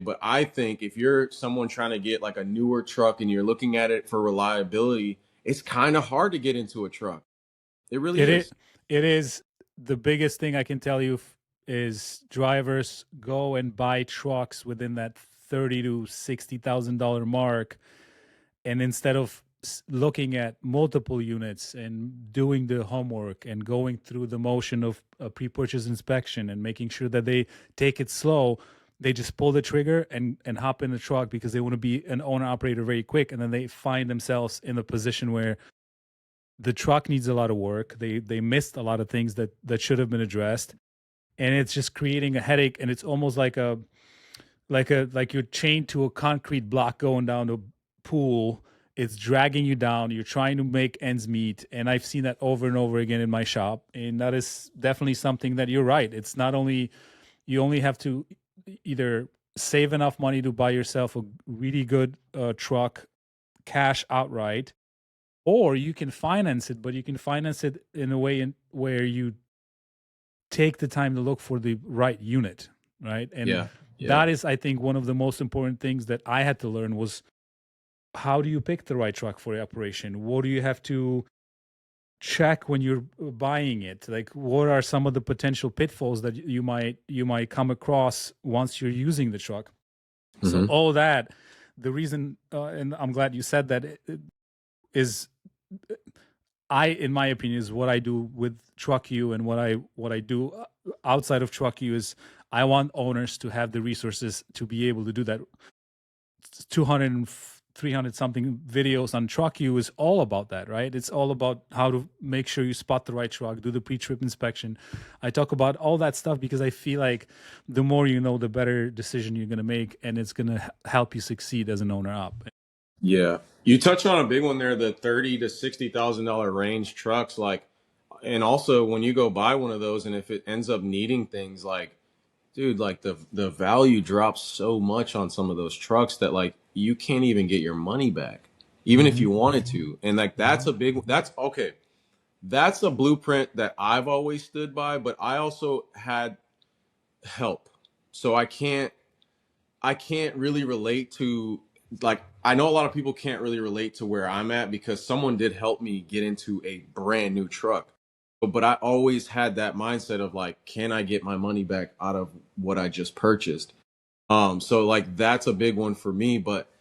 But I think if you're someone trying to get like a newer truck and you're looking at it for reliability, it's kind of hard to get into a truck. It really It is, is. it is the biggest thing I can tell you is drivers go and buy trucks within that 30 to $60,000 mark, and instead of looking at multiple units and doing the homework and going through the motion of a pre-purchase inspection and making sure that they take it slow, they just pull the trigger and hop in the truck because they want to be an owner operator very quick, and then they find themselves in a position where the truck needs a lot of work. They missed a lot of things that should have been addressed, and it's just creating a headache. And it's almost like you're chained to a concrete block going down the pool. It's dragging you down. You're trying to make ends meet, and I've seen that over and over again in my shop. And that is definitely something that you're right. It's not only you only have to either save enough money to buy yourself a really good truck cash outright, or you can finance it, but you can finance it in a way where you take the time to look for the right unit, right? And Yeah. Yeah. that is, I think, one of the most important things that I had to learn was how do you pick the right truck for your operation? What do you have to check when you're buying it? Like, what are some of the potential pitfalls that you might come across once you're using the truck? So Hmm. all that, the reason, and I'm glad you said that, is in my opinion, is what I do with Truck U, and what I do outside of Truck U is I want owners to have the resources to be able to do that. 200 and 300 something videos on Truck U is all about that, right? It's all about how to make sure you spot the right truck, do the pre-trip inspection. I talk about all that stuff because I feel like the more you know, the better decision you're going to make, and it's going to help you succeed as an owner up. Yeah. You touched on a big one there, the 30 to $60,000 range trucks. Like, and also when you go buy one of those, and if it ends up needing things like, dude, like the value drops so much on some of those trucks that like you can't even get your money back, even if Mm-hmm. you wanted to. And like that's okay. That's a blueprint that I've always stood by, but I also had help. So I can't really relate to, like, I know a lot of people can't really relate to where I'm at because someone did help me get into a brand new truck. But I always had that mindset of like, can I get my money back out of what I just purchased? So like that's a big one for me, but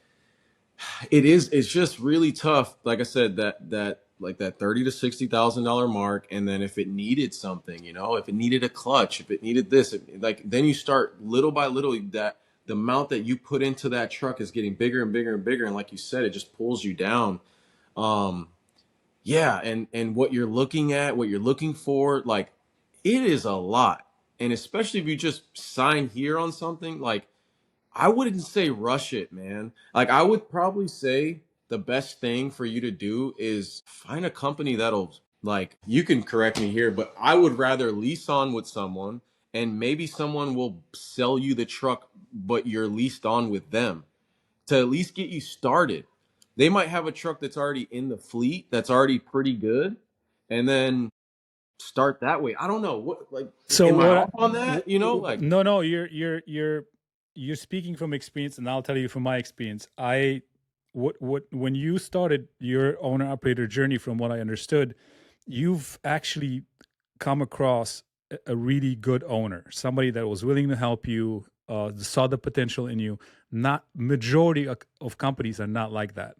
it's just really tough. Like I said, that like that 30 to $60,000 mark, and then if it needed something, if it needed a clutch, if it needed this, like then you start little by little, that the amount that you put into that truck is getting bigger and bigger and bigger, and like you said, it just pulls you down. Um, yeah, and what you're looking at, what you're looking for, like it is a lot, and especially if you just sign here on something, like I wouldn't say rush it, man. Like I would probably say the best thing for you to do is find a company that'll, like, you can correct me here, but I would rather lease on with someone, and maybe someone will sell you the truck, but you're leased on with them to at least get you started. They might have a truck that's already in the fleet that's already pretty good, and then start that way. I don't know what, like, So am I what? off on that? Like, No, no, you're speaking from experience, and I'll tell you from my experience. What when you started your owner operator journey, from what I understood, you've actually come across a really good owner, somebody that was willing to help you, saw the potential in you. Not majority of companies are not like that.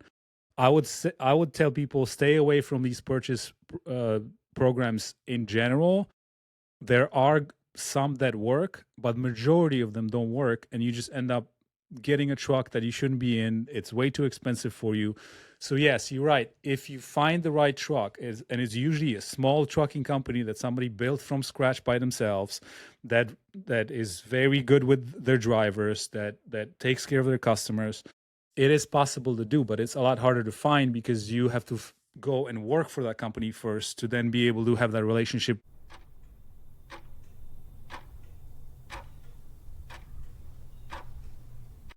I would tell people stay away from these purchase uh, programs in general. There are some that work, but majority of them don't work, and you just end up getting a truck that you shouldn't be in. It's way too expensive for you. So yes, you're right. If you find the right truck, and it's usually a small trucking company that somebody built from scratch by themselves, that that is very good with their drivers, that takes care of their customers, it is possible to do, but it's a lot harder to find because you have to go and work for that company first to then be able to have that relationship